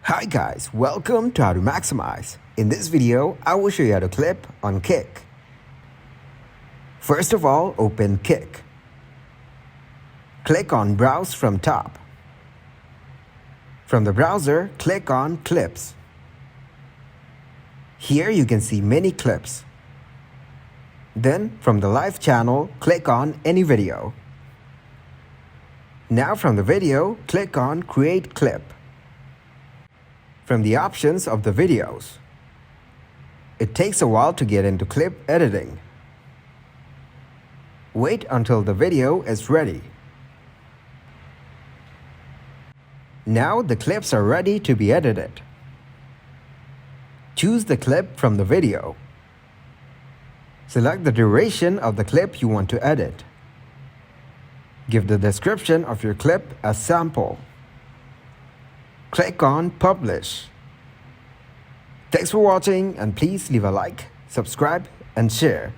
Hi guys, welcome to How to Maximize. In this video, I will show you how to clip on Kik. First of all, open Kik. Click on Browse from top. From the browser, click on Clips. Here you can see many clips. Then, from the Live channel, click on Any Video. Now from the video, click on Create Clip. From the options of the videos. It takes a while to get into clip editing. Wait until the video is ready. Now the clips are ready to be edited. Choose the clip from the video. Select the duration of the clip you want to edit. Give the description of your clip as sample. Click on Publish. Thanks for watching and please leave a like, subscribe and share.